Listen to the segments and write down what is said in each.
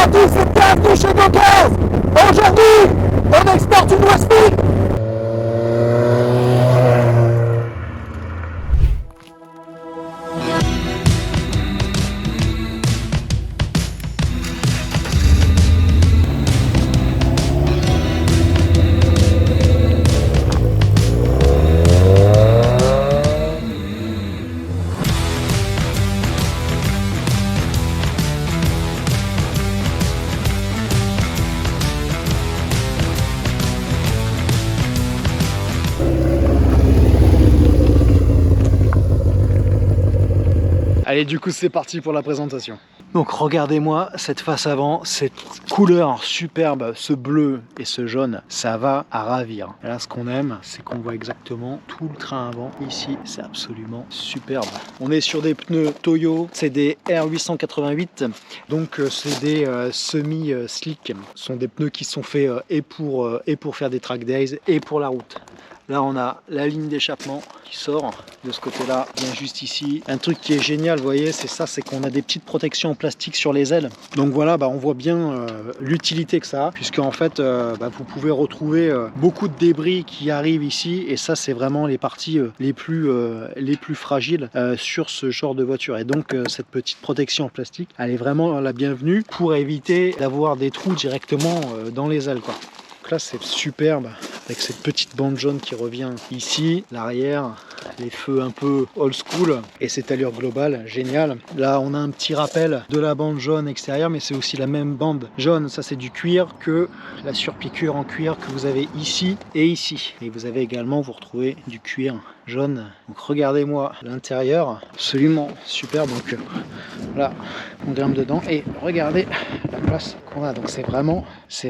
à tous et bienvenue chez Gauguin. Aujourd'hui, on exporte une Westfield. Allez, du coup c'est parti pour la présentation. Donc regardez-moi cette face avant, cette couleur superbe, ce bleu et ce jaune, ça va à ravir. Et là ce qu'on aime, c'est qu'on voit exactement tout le train avant. Ici c'est absolument superbe. On est sur des pneus Toyo, c'est des R888, donc c'est des semi-slick. Ce sont des pneus qui sont faits et pour faire des track days et pour la route. Là on a la ligne d'échappement qui sort de ce côté là, bien juste ici. Un truc qui est génial, vous voyez, c'est ça, c'est qu'on a des petites protections en plastique sur les ailes. Donc voilà, on voit bien l'utilité que ça a, puisque en fait vous pouvez retrouver beaucoup de débris qui arrivent ici, et ça c'est vraiment les parties les plus fragiles sur ce genre de voiture. Et donc cette petite protection en plastique, elle est vraiment la bienvenue pour éviter d'avoir des trous directement dans les ailes, quoi. Donc là c'est superbe, avec cette petite bande jaune qui revient ici, l'arrière, les feux un peu old school et cette allure globale, génial. Là on a un petit rappel de la bande jaune extérieure, mais c'est aussi la même bande jaune, ça c'est du cuir, que la surpiqûre en cuir que vous avez ici et ici. Et vous avez également, vous retrouvez du cuir jaune. Donc regardez-moi l'intérieur, absolument super. Donc là on grimpe dedans et regardez la place qu'on a. Donc c'est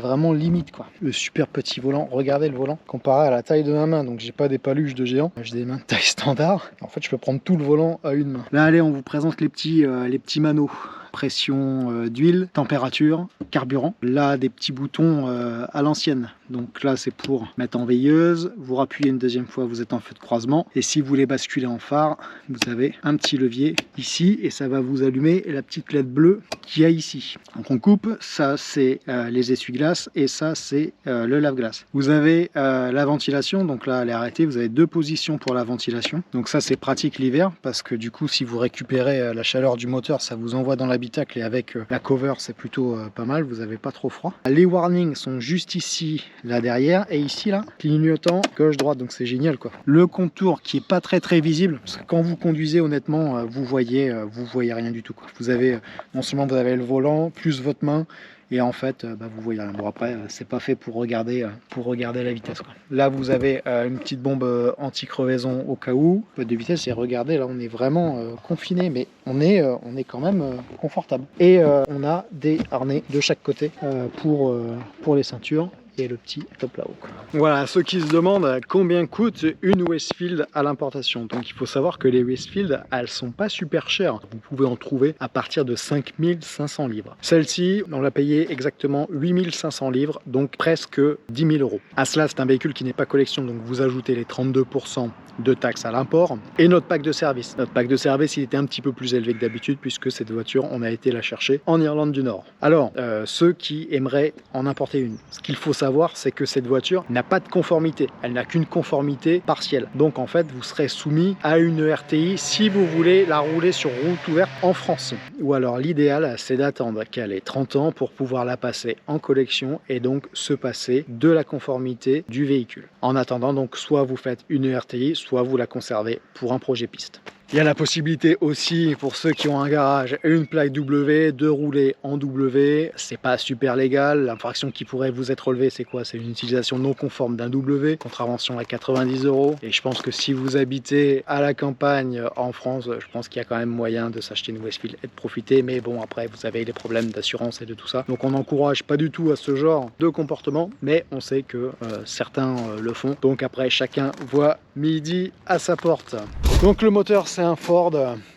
vraiment limite, quoi. Le super petit volant, regardez le volant comparé à la taille de ma main. Donc j'ai pas des paluches de géant, j'ai des mains de taille standard. En fait je peux prendre tout le volant à une main. Là allez, on vous présente les petits manos. Pression d'huile, température, carburant. Là, des petits boutons à l'ancienne. Donc là, c'est pour mettre en veilleuse. Vous rappuyez une deuxième fois, vous êtes en feu de croisement. Et si vous voulez basculer en phare, vous avez un petit levier ici et ça va vous allumer la petite LED bleue qu'il y a ici. Donc on coupe, ça c'est les essuie-glaces et ça c'est le lave-glace. Vous avez la ventilation, donc là elle est arrêtée. Vous avez deux positions pour la ventilation. Donc ça c'est pratique l'hiver parce que du coup, si vous récupérez la chaleur du moteur, ça vous envoie dans l'habitacle, et avec la cover c'est plutôt pas mal, vous n'avez pas trop froid. Les warnings sont juste ici, là derrière, et ici là, clignotant gauche droite, donc c'est génial, quoi. Le contour qui est pas très visible, parce que quand vous conduisez honnêtement vous voyez rien du tout, quoi. Vous avez non seulement vous avez le volant plus votre main, et en fait vous voyez rien. Bon après c'est pas fait pour regarder la vitesse, quoi. Là vous avez une petite bombe anti-crevaison au cas où, peu de vitesse, et regardez là on est vraiment confiné, mais on est quand même confortable. Et on a des harnais de chaque côté pour les ceintures et le petit top là-haut. Voilà, ceux qui se demandent combien coûte une Westfield à l'importation. Donc il faut savoir que les Westfield, elles sont pas super chères. Vous pouvez en trouver à partir de 5500 livres. Celle-ci, on l'a payée exactement 8500 livres, donc presque 10 000 euros. À cela, c'est un véhicule qui n'est pas collection, donc vous ajoutez les 32% de taxes à l'import et notre pack de service. Notre pack de service, il était un petit peu plus élevé que d'habitude puisque cette voiture, on a été la chercher en Irlande du Nord. Alors, ceux qui aimeraient en importer une, ce qu'il faut savoir, c'est que cette voiture n'a pas de conformité. Elle n'a qu'une conformité partielle. Donc en fait, vous serez soumis à une RTI si vous voulez la rouler sur route ouverte en France. Ou alors l'idéal, c'est d'attendre qu'elle ait 30 ans pour pouvoir la passer en collection et donc se passer de la conformité du véhicule. En attendant, donc, soit vous faites une RTI, soit vous la conservez pour un projet piste. Il y a la possibilité aussi pour ceux qui ont un garage et une plaque W de rouler en W. C'est pas super légal. L'infraction qui pourrait vous être relevée, c'est quoi? C'est une utilisation non conforme d'un W, contravention à 90 €. Et je pense que si vous habitez à la campagne en France, je pense qu'il y a quand même moyen de s'acheter une Westfield et de profiter. Mais bon, après vous avez les problèmes d'assurance et de tout ça. Donc on n'encourage pas du tout à ce genre de comportement, mais on sait que certains le font. Donc après, chacun voit midi à sa porte. Donc le moteur, c'est un Ford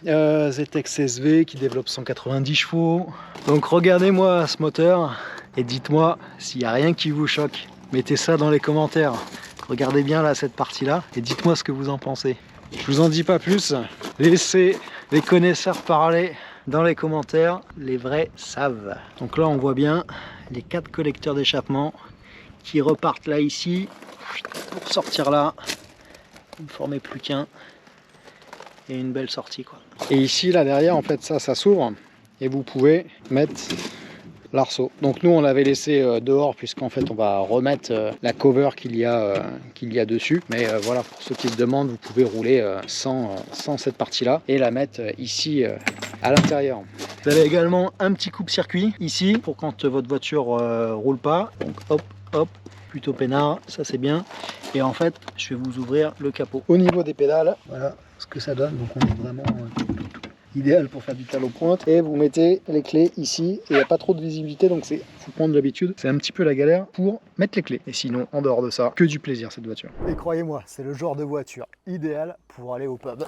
ZX SV qui développe 190 chevaux. Donc regardez-moi ce moteur et dites-moi s'il n'y a rien qui vous choque. Mettez ça dans les commentaires. Regardez bien là cette partie-là et dites-moi ce que vous en pensez. Je vous en dis pas plus. Laissez les connaisseurs parler. Dans les commentaires, les vrais savent. Donc là, on voit bien les 4 collecteurs d'échappement qui repartent là, ici, pour sortir là. Vous ne formez plus qu'un. Et une belle sortie, quoi. Et ici, là derrière, en fait, ça s'ouvre. Et vous pouvez mettre l'arceau. Donc nous, on l'avait laissé dehors, puisqu'en fait, on va remettre la cover qu'il y a dessus. Mais voilà, pour ceux qui se demandent, vous pouvez rouler sans cette partie-là et la mettre ici à l'intérieur. Vous avez également un petit coupe-circuit ici, pour quand votre voiture roule pas. Donc hop, hop, plutôt peinard, ça c'est bien. Et en fait, je vais vous ouvrir le capot. Au niveau des pédales, voilà ce que ça donne. Donc on est vraiment idéal pour faire du talon pointe. Et vous mettez les clés ici, et il n'y a pas trop de visibilité, donc c'est faut prendre l'habitude. C'est un petit peu la galère pour mettre les clés. Et sinon, en dehors de ça, que du plaisir cette voiture. Et croyez-moi, c'est le genre de voiture idéal pour aller au pub.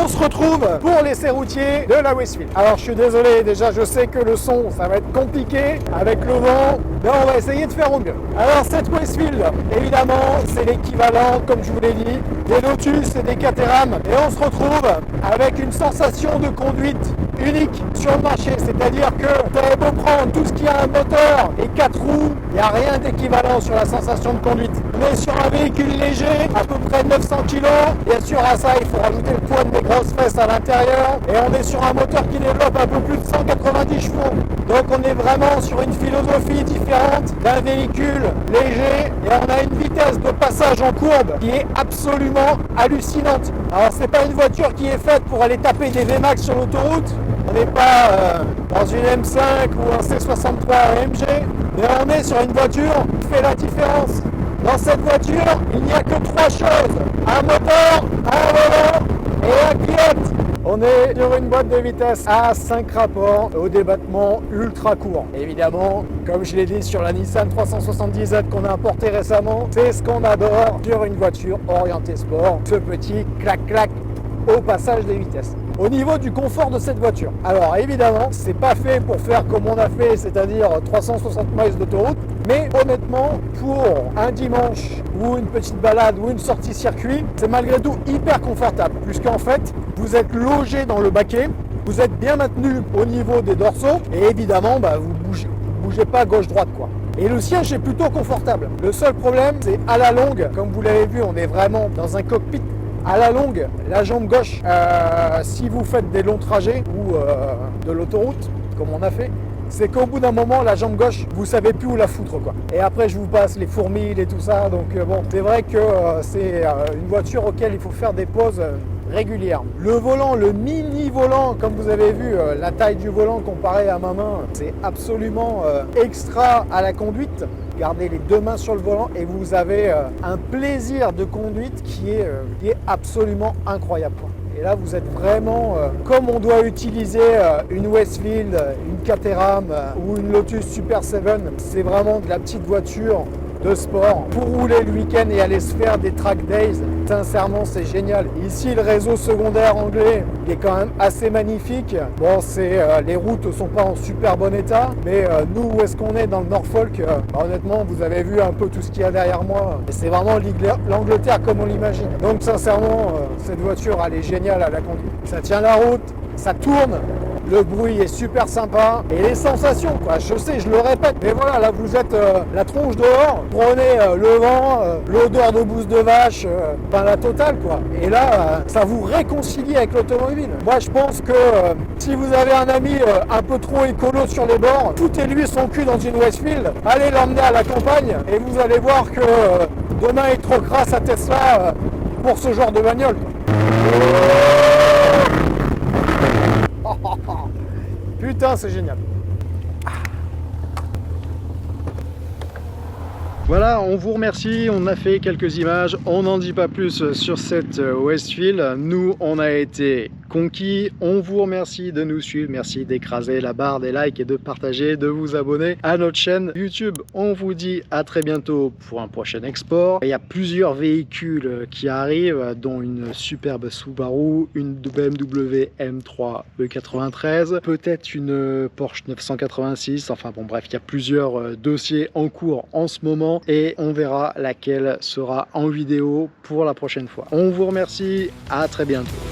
On se retrouve pour l'essai routier de la Westfield. Alors je suis désolé, déjà je sais que le son ça va être compliqué avec le vent, mais on va essayer de faire au mieux. Alors cette Westfield, évidemment c'est l'équivalent, comme je vous l'ai dit, des Lotus et des Caterham, et on se retrouve avec une sensation de conduite unique sur le marché, c'est-à-dire que vous avez beau prendre tout ce qui a un moteur et 4 roues, il n'y a rien d'équivalent sur la sensation de conduite. On est sur un véhicule léger, à peu près 900 kg, bien sûr à ça il faut rajouter le poids de mes grosses fesses à l'intérieur, et on est sur un moteur qui développe un peu plus de 190 chevaux. Donc on est vraiment sur une philosophie différente d'un véhicule léger, et on a une vitesse de passage en courbe qui est absolument hallucinante. Alors c'est pas une voiture qui est faite pour aller taper des VMAX sur l'autoroute, on n'est pas dans une M5 ou un C63 AMG, mais on est sur une voiture qui fait la différence. Dans cette voiture, il n'y a que 3 choses: un moteur, un volant et un pilote. On est sur une boîte de vitesse à 5 rapports au débattement ultra court. Évidemment, comme je l'ai dit sur la Nissan 370Z qu'on a importée récemment, c'est ce qu'on adore sur une voiture orientée sport, ce petit clac-clac au passage des vitesses. Au niveau du confort de cette voiture, alors évidemment, c'est pas fait pour faire comme on a fait, c'est-à-dire 360 miles d'autoroute, mais honnêtement, pour un dimanche ou une petite balade ou une sortie circuit, c'est malgré tout hyper confortable, puisqu'en fait, vous êtes logé dans le baquet, vous êtes bien maintenu au niveau des dorsaux, et évidemment, vous bougez pas gauche-droite, quoi. Et le siège est plutôt confortable. Le seul problème, c'est à la longue, comme vous l'avez vu, on est vraiment dans un cockpit. À la longue, la jambe gauche, si vous faites des longs trajets ou de l'autoroute, comme on a fait, c'est qu'au bout d'un moment, la jambe gauche, vous savez plus où la foutre, quoi. Et après, je vous passe les fourmilles et tout ça. Donc bon, c'est vrai que c'est une voiture auquel il faut faire des pauses régulières. Le volant, le mini volant, comme vous avez vu, la taille du volant comparée à ma main, c'est absolument extra à la conduite. Gardez les 2 mains sur le volant et vous avez un plaisir de conduite qui est absolument incroyable, quoi. Et là, vous êtes vraiment comme on doit utiliser une Westfield, une Caterham ou une Lotus Super 7. C'est vraiment de la petite voiture de sport pour rouler le week-end et aller se faire des track days. Sincèrement, c'est génial. Ici, le réseau secondaire anglais est quand même assez magnifique. Bon, les routes ne sont pas en super bon état, mais nous, où est-ce qu'on est dans le Norfolk, honnêtement, vous avez vu un peu tout ce qu'il y a derrière moi. Et c'est vraiment l'Angleterre comme on l'imagine. Donc, sincèrement, cette voiture, elle est géniale à la conduite. Ça tient la route, ça tourne. Le bruit est super sympa et les sensations, quoi. Je sais, je le répète, mais voilà, là vous êtes la tronche dehors, prenez le vent, l'odeur de bouse de vache, la totale, quoi. Et là, ça vous réconcilie avec l'automobile. Moi, je pense que si vous avez un ami un peu trop écolo sur les bords, foutez-lui son cul dans une Westfield, allez l'emmener à la campagne et vous allez voir que demain il troquera sa Tesla pour ce genre de bagnole, quoi. Putain, c'est génial. Voilà, on vous remercie, on a fait quelques images, on n'en dit pas plus sur cette Westfield. Nous, on a été conquis. On vous remercie de nous suivre, merci d'écraser la barre des likes et de partager, de vous abonner à notre chaîne YouTube. On vous dit à très bientôt pour un prochain export. Il y a plusieurs véhicules qui arrivent, dont une superbe Subaru, une BMW M3 E93, peut-être une Porsche 986, enfin bon bref, il y a plusieurs dossiers en cours en ce moment et on verra laquelle sera en vidéo pour la prochaine fois. On vous remercie, à très bientôt.